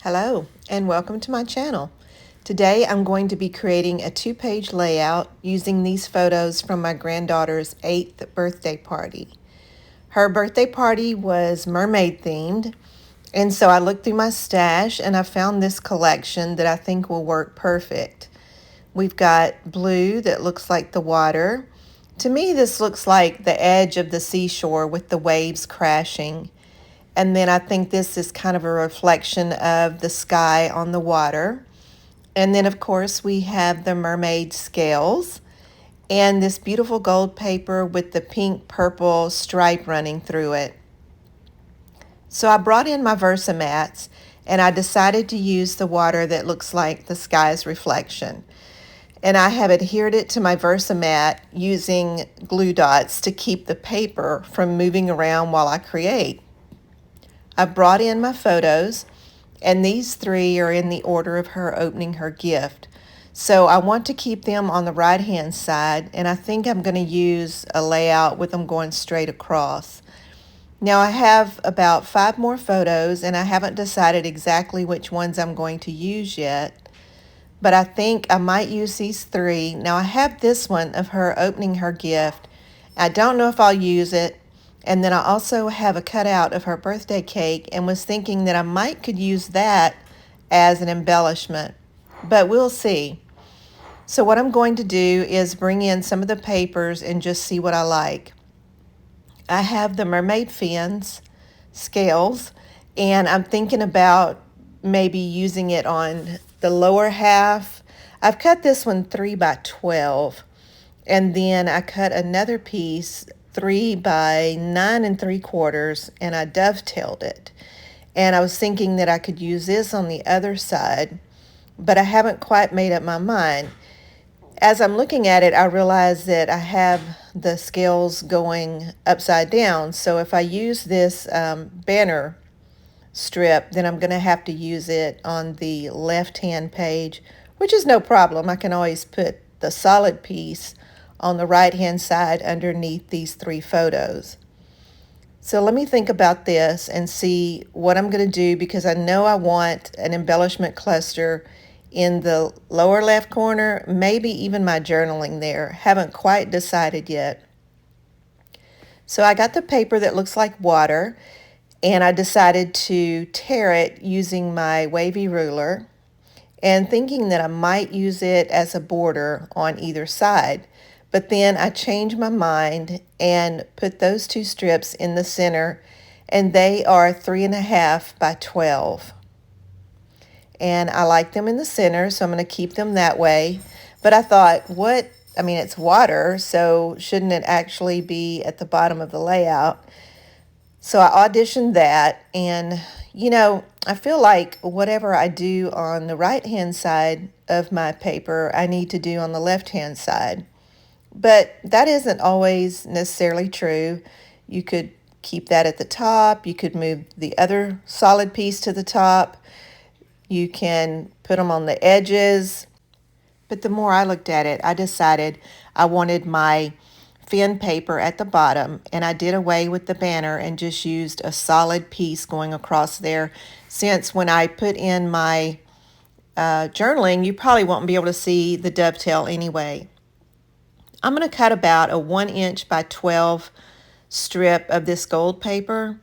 Hello and welcome to my channel. Today I'm going to be creating a 2-page layout using these photos from my granddaughter's 8th birthday party. Her birthday party was mermaid themed, and so I looked through my stash and I found this collection that I think will work perfect. We've got blue that looks like the water. To me, this looks like the edge of the seashore with the waves crashing. And then I think this is kind of a reflection of the sky on the water. And then, of course, we have the mermaid scales and this beautiful gold paper with the pink purple stripe running through it. So I brought in my Versamats and I decided to use the water that looks like the sky's reflection. And I have adhered it to my Versamat using glue dots to keep the paper from moving around while I create. I brought in my photos, and these three are in the order of her opening her gift. So I want to keep them on the right-hand side, and I think I'm going to use a layout with them going straight across. Now I have about 5 more photos, and I haven't decided exactly which ones I'm going to use yet, but I think I might use these 3. Now I have this one of her opening her gift. I don't know if I'll use it. And then I also have a cutout of her birthday cake and was thinking that I could use that as an embellishment, but we'll see. So what I'm going to do is bring in some of the papers and just see what I like. I have the mermaid fins, scales, and I'm thinking about maybe using it on the lower half. I've cut this one 3 by 12, and then I cut another piece 3 by 9 3/4, and I dovetailed it. And I was thinking that I could use this on the other side, but I haven't quite made up my mind. As I'm looking at it, I realize that I have the scales going upside down. So if I use this banner strip, then I'm going to have to use it on the left-hand page, which is no problem. I can always put the solid piece on the right-hand side underneath these 3 photos. So let me think about this and see what I'm going to do, because I know I want an embellishment cluster in the lower left corner, maybe even my journaling there. Haven't quite decided yet. So I got the paper that looks like water, and I decided to tear it using my wavy ruler and thinking that I might use it as a border on either side. But then I changed my mind and put those 2 strips in the center, and they are 3.5 by 12. And I like them in the center, so I'm going to keep them that way. But I thought, it's water, so shouldn't it actually be at the bottom of the layout? So I auditioned that, and I feel like whatever I do on the right-hand side of my paper, I need to do on the left-hand side. But that isn't always necessarily true. You could keep that at the top. You could move the other solid piece to the top. You can put them on the edges. But the more I looked at it, I decided I wanted my fin paper at the bottom, and I did away with the banner and just used a solid piece going across there, since when I put in my journaling, you probably won't be able to see the dovetail anyway. I'm going to cut about a 1" by 12 strip of this gold paper,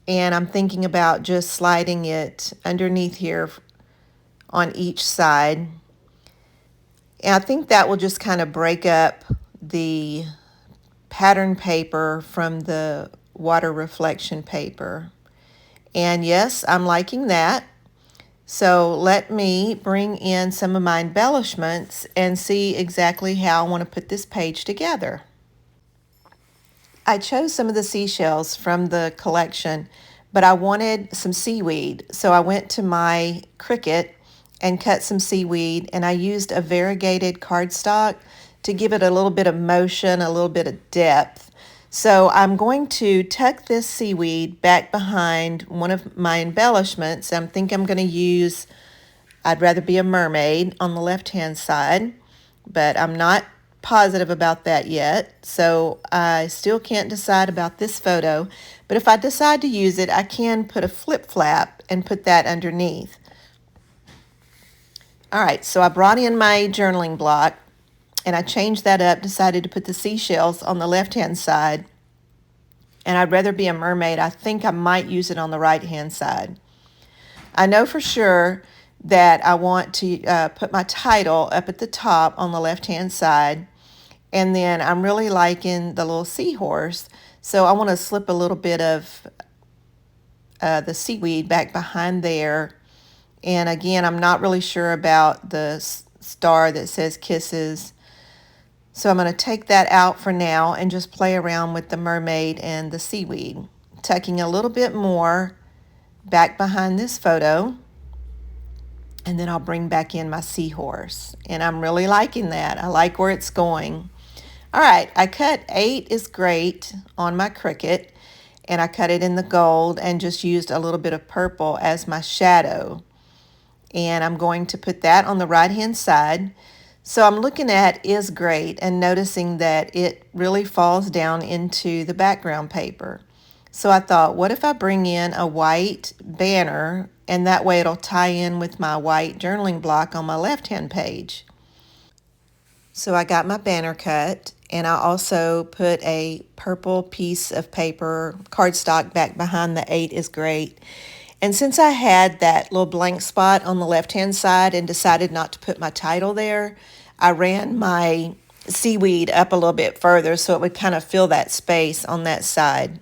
and I'm thinking about just sliding it underneath here on each side. And I think that will just kind of break up the pattern paper from the water reflection paper. And yes, I'm liking that. So let me bring in some of my embellishments and see exactly how I want to put this page together. I chose some of the seashells from the collection, but I wanted some seaweed. So I went to my Cricut and cut some seaweed, and I used a variegated cardstock to give it a little bit of motion, a little bit of depth. So I'm going to tuck this seaweed back behind one of my embellishments. I think I'm going to use, I'd rather be a mermaid on the left-hand side, but I'm not positive about that yet. So I still can't decide about this photo, but if I decide to use it, I can put a flip flap and put that underneath. All right, so I brought in my journaling block and I changed that up, decided to put the seashells on the left-hand side. And I'd rather be a mermaid. I think I might use it on the right-hand side. I know for sure that I want to put my title up at the top on the left-hand side. And then I'm really liking the little seahorse. So I want to slip a little bit of the seaweed back behind there. And again, I'm not really sure about the star that says kisses. So I'm going to take that out for now and just play around with the mermaid and the seaweed, tucking a little bit more back behind this photo. And then I'll bring back in my seahorse. And I'm really liking that. I like where it's going. All right, I cut 8 is great on my Cricut. And I cut it in the gold and just used a little bit of purple as my shadow. And I'm going to put that on the right hand side. So I'm looking at is great and noticing that it really falls down into the background paper. So I thought, what if I bring in a white banner, and that way it'll tie in with my white journaling block on my left hand page. So I got my banner cut, and I also put a purple piece of paper, cardstock, back behind the 8 is great. And since I had that little blank spot on the left-hand side and decided not to put my title there, I ran my seaweed up a little bit further so it would kind of fill that space on that side.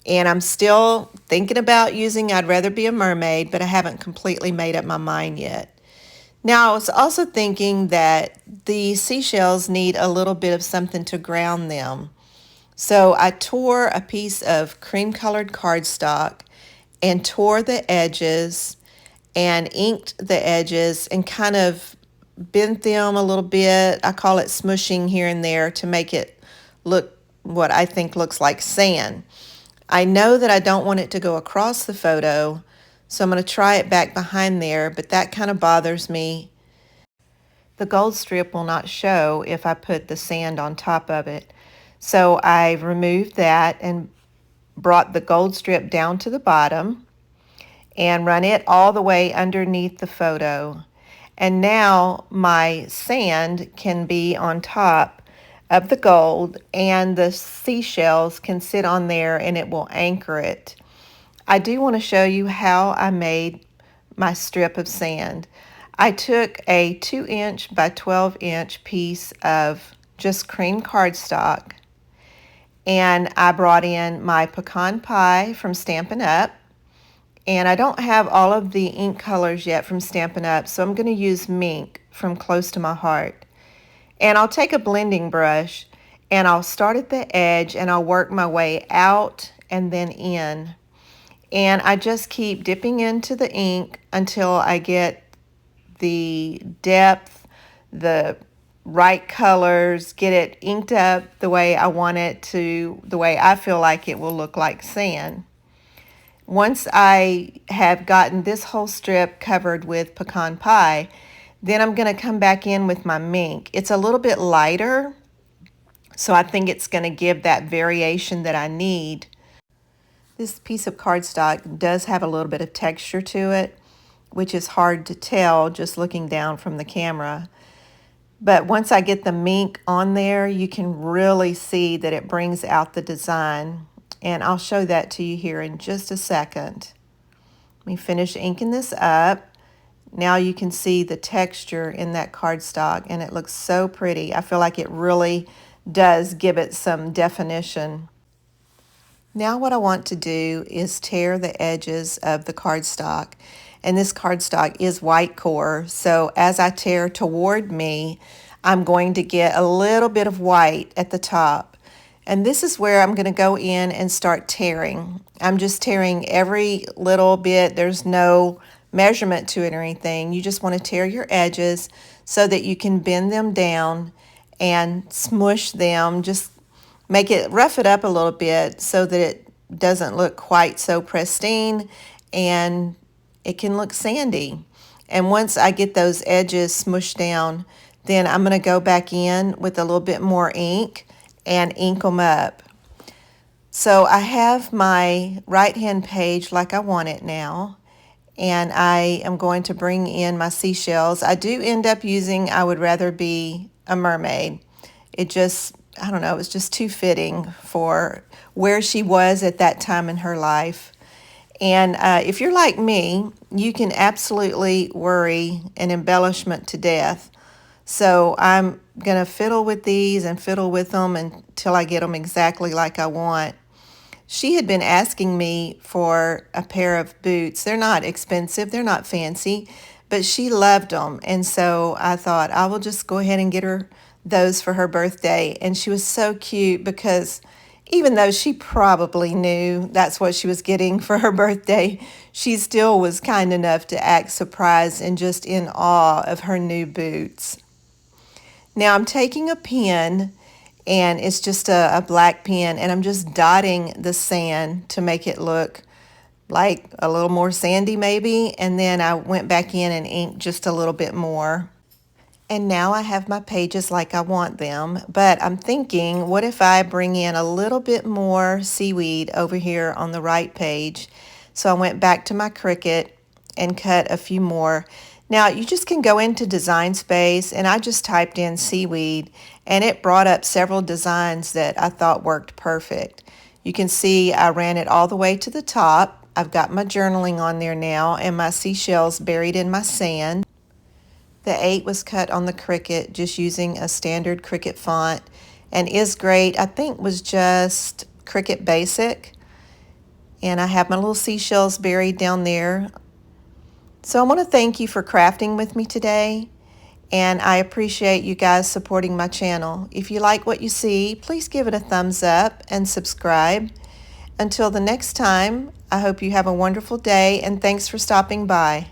And I'm still thinking about using I'd rather be a mermaid, but I haven't completely made up my mind yet. Now, I was also thinking that the seashells need a little bit of something to ground them. So I tore a piece of cream-colored cardstock and tore the edges and inked the edges and kind of bent them a little bit. I call it smushing here and there to make it look what I think looks like sand. I know that I don't want it to go across the photo, so I'm going to try it back behind there, but that kind of bothers me. The gold strip will not show if I put the sand on top of it. So I removed that and brought the gold strip down to the bottom and run it all the way underneath the photo. And now my sand can be on top of the gold and the seashells can sit on there and it will anchor it. I do want to show you how I made my strip of sand. I took a 2-inch by 12-inch piece of just cream cardstock, and I brought in my pecan pie from Stampin' Up. And I don't have all of the ink colors yet from Stampin' Up, so I'm going to use Mink from Close to My Heart. And I'll take a blending brush and I'll start at the edge and I'll work my way out and then in. And I just keep dipping into the ink until I get the depth, the right colors, get it inked up the way I want it to, the way I feel like it will look like sand. Once I have gotten this whole strip covered with pecan pie, then I'm going to come back in with my Mink. It's a little bit lighter, so I think it's going to give that variation that I need. This piece of cardstock does have a little bit of texture to it, which is hard to tell just looking down from the camera. But once I get the Mink on there, you can really see that it brings out the design. And I'll show that to you here in just a second. Let me finish inking this up. Now you can see the texture in that cardstock, and it looks so pretty. I feel like it really does give it some definition. Now what I want to do is tear the edges of the cardstock. And this cardstock is white core, so as I tear toward me, I'm going to get a little bit of white at the top. And this is where I'm going to go in and start tearing. I'm just tearing every little bit. There's no measurement to it or anything. You just want to tear your edges so that you can bend them down and smush them. Just make it, rough it up a little bit so that it doesn't look quite so pristine and it can look sandy. And once I get those edges smushed down, then I'm going to go back in with a little bit more ink and ink them up. So I have my right hand page like I want it now, and I am going to bring in my seashells. I do end up using I Would Rather Be a Mermaid. It just, I don't know, it was just too fitting for where she was at that time in her life. And if you're like me, you can absolutely worry an embellishment to death. So I'm going to fiddle with these and fiddle with them until I get them exactly like I want. She had been asking me for a pair of boots. They're not expensive, they're not fancy, but she loved them. And so I thought I will just go ahead and get her those for her birthday. And she was so cute because even though she probably knew that's what she was getting for her birthday, she still was kind enough to act surprised and just in awe of her new boots. Now I'm taking a pen, and it's just a black pen, and I'm just dotting the sand to make it look like a little more sandy maybe, and then I went back in and inked just a little bit more. And now I have my pages like I want them, but I'm thinking, what if I bring in a little bit more seaweed over here on the right page? So I went back to my Cricut and cut a few more. Now you just can go into Design Space, and I just typed in seaweed, and it brought up several designs that I thought worked perfect. You can see I ran it all the way to the top. I've got my journaling on there now and my seashells buried in my sand. The 8 was cut on the Cricut just using a standard Cricut font, and Is Great I think was just Cricut Basic. And I have my little seashells buried down there. So I want to thank you for crafting with me today, and I appreciate you guys supporting my channel. If you like what you see, please give it a thumbs up and subscribe. Until the next time, I hope you have a wonderful day, and thanks for stopping by.